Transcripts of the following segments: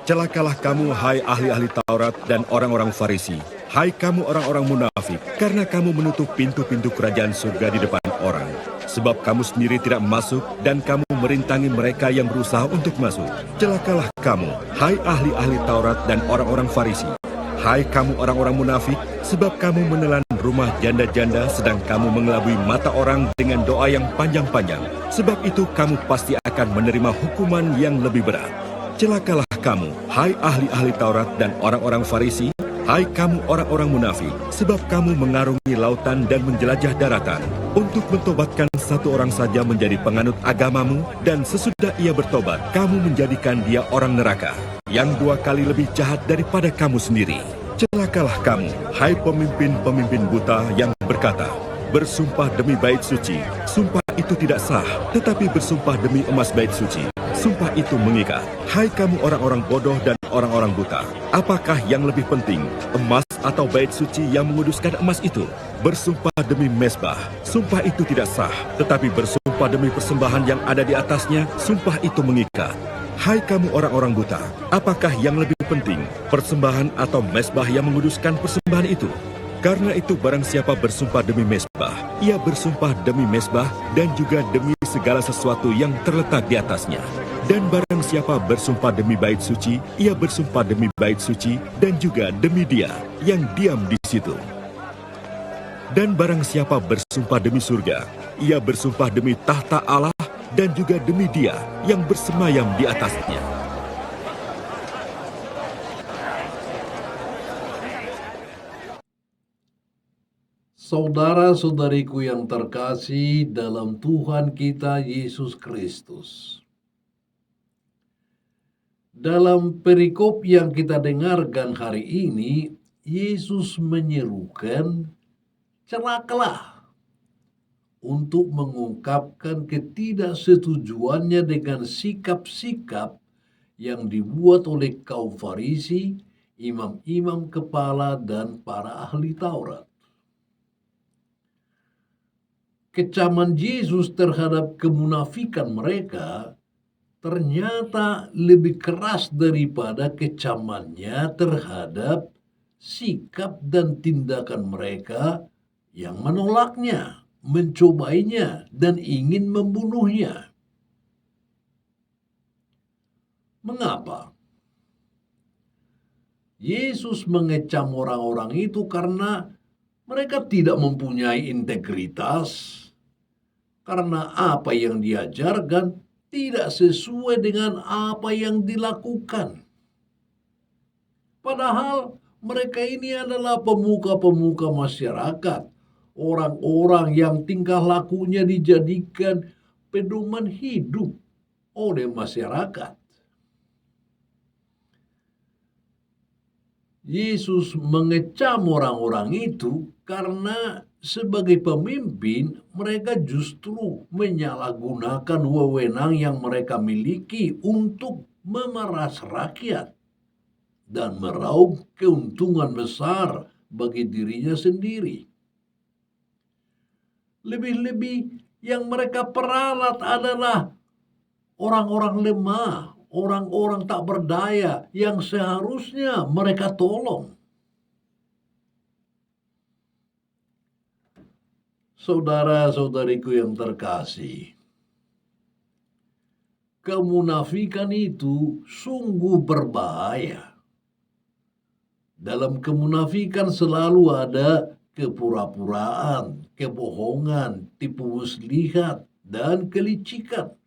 Celakalah kamu, hai ahli-ahli Taurat dan orang-orang Farisi. Hai kamu orang-orang munafik, karena kamu menutup pintu-pintu kerajaan surga di depan orang. Sebab kamu sendiri tidak masuk dan kamu merintangi mereka yang berusaha untuk masuk. Celakalah kamu, hai ahli-ahli Taurat dan orang-orang Farisi. Hai kamu orang-orang munafik, sebab kamu menelan rumah janda-janda sedang kamu mengelabui mata orang dengan doa yang panjang-panjang. Sebab itu kamu pasti akan menerima hukuman yang lebih berat. Celakalah kamu, hai ahli-ahli Taurat dan orang-orang Farisi. Hai kamu orang-orang munafik, sebab kamu mengarungi lautan dan menjelajah daratan untuk mentobatkan satu orang saja menjadi penganut agamamu, dan sesudah ia bertobat, kamu menjadikan dia orang neraka, yang 2 kali lebih jahat daripada kamu sendiri. Celakalah kamu, hai pemimpin-pemimpin buta yang berkata, bersumpah demi bait suci, sumpah itu tidak sah, tetapi bersumpah demi emas bait suci, sumpah itu mengikat. Hai kamu orang-orang bodoh dan orang-orang buta, apakah yang lebih penting, emas atau bait suci yang menguduskan emas itu? Bersumpah demi mezbah, sumpah itu tidak sah, tetapi bersumpah demi persembahan yang ada di atasnya, sumpah itu mengikat. Hai kamu orang-orang buta, apakah yang lebih penting, persembahan atau mezbah yang menguduskan persembahan itu? Karena itu barang siapa bersumpah demi mezbah, ia bersumpah demi mezbah dan juga demi segala sesuatu yang terletak di atasnya. Dan barang siapa bersumpah demi bait suci, ia bersumpah demi bait suci dan juga demi dia yang diam di situ. Dan barang siapa bersumpah demi surga, ia bersumpah demi tahta Allah dan juga demi dia yang bersemayam di atasnya. Saudara-saudariku yang terkasih dalam Tuhan kita Yesus Kristus. Dalam perikop yang kita dengarkan hari ini, Yesus menyerukan, celakalah, untuk mengungkapkan ketidaksetujuannya dengan sikap-sikap yang dibuat oleh kaum Farisi, imam-imam kepala, dan para ahli Taurat. Kecaman Yesus terhadap kemunafikan mereka ternyata lebih keras daripada kecamannya terhadap sikap dan tindakan mereka yang menolaknya, mencobainya, dan ingin membunuhnya. Mengapa? Yesus mengecam orang-orang itu karena mereka tidak mempunyai integritas, karena apa yang diajarkan tidak sesuai dengan apa yang dilakukan. Padahal mereka ini adalah pemuka-pemuka masyarakat, orang-orang yang tingkah lakunya dijadikan pedoman hidup oleh masyarakat. Yesus mengecam orang-orang itu karena sebagai pemimpin mereka justru menyalahgunakan wewenang yang mereka miliki untuk memeras rakyat dan meraup keuntungan besar bagi dirinya sendiri. Lebih-lebih yang mereka peralat adalah orang-orang lemah, orang-orang tak berdaya yang seharusnya mereka tolong. Saudara-saudariku yang terkasih, kemunafikan itu sungguh berbahaya. Dalam kemunafikan selalu ada kepura-puraan, kebohongan, tipu muslihat, dan kelicikan.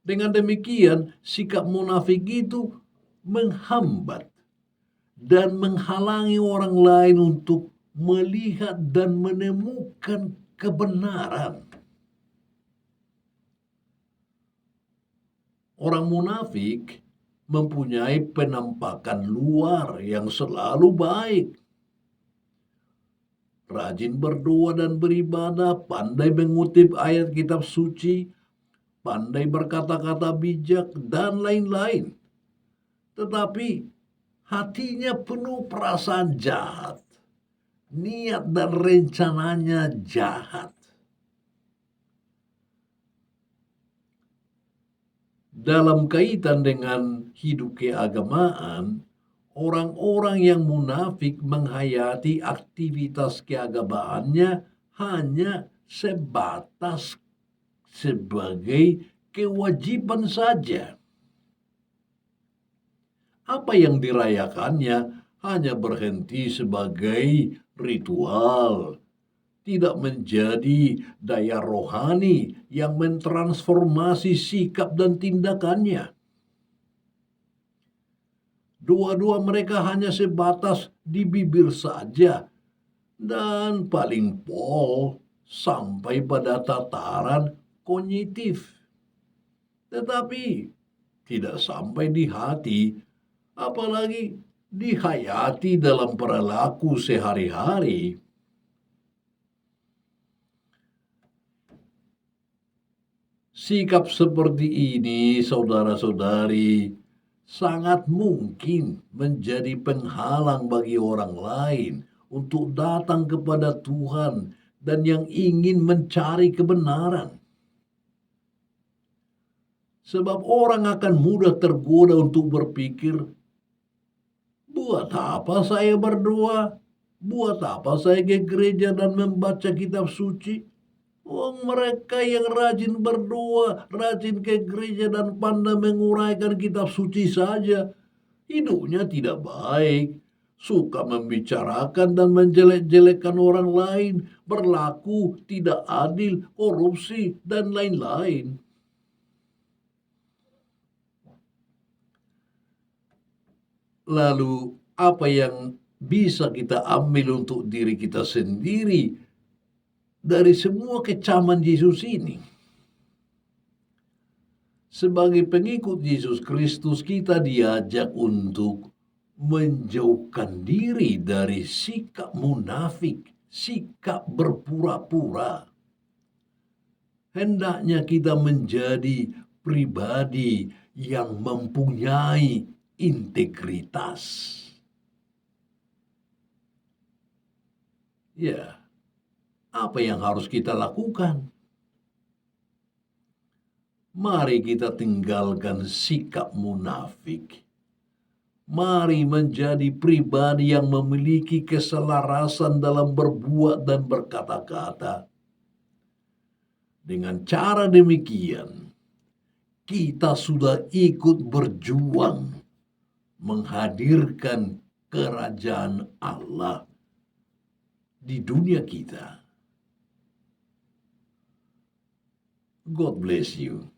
Dengan demikian, sikap munafik itu menghambat dan menghalangi orang lain untuk melihat dan menemukan kebenaran. Orang munafik mempunyai penampakan luar yang selalu baik. Rajin berdoa dan beribadah, pandai mengutip ayat kitab suci, pandai berkata-kata bijak, dan lain-lain. Tetapi hatinya penuh perasaan jahat. Niat dan rencananya jahat. dalam kaitan dengan hidup keagamaan, orang-orang yang munafik menghayati aktivitas keagamaannya hanya sebatas sebagai kewajiban saja. Apa yang dirayakannya hanya berhenti sebagai ritual, tidak menjadi daya rohani yang mentransformasi sikap dan tindakannya. Dua-dua mereka hanya sebatas di bibir saja dan paling pol sampai pada tataran kognitif. Tetapi tidak sampai di hati, apalagi dihayati dalam perilaku sehari-hari. Sikap seperti ini, saudara-saudari, sangat mungkin menjadi penghalang bagi orang lain untuk datang kepada Tuhan dan yang ingin mencari kebenaran. Sebab orang akan mudah tergoda untuk berpikir, buat apa saya berdoa? Buat apa saya ke gereja dan membaca kitab suci? Mereka yang rajin berdoa, rajin ke gereja dan pandai menguraikan kitab suci saja, hidupnya tidak baik, suka membicarakan dan menjelek-jelekkan orang lain, berlaku tidak adil, korupsi, dan lain-lain. Lalu, apa yang bisa kita ambil untuk diri kita sendiri dari semua kecaman Yesus ini? Sebagai pengikut Yesus Kristus, kita diajak untuk menjauhkan diri dari sikap munafik, sikap berpura-pura. Hendaknya kita menjadi pribadi yang mempunyai integritas. Ya, apa yang harus kita lakukan? Mari kita tinggalkan sikap munafik. Mari menjadi pribadi yang memiliki keselarasan dalam berbuat dan berkata-kata. Dengan cara demikian, kita sudah ikut berjuang menghadirkan kerajaan Allah di dunia kita. God bless you.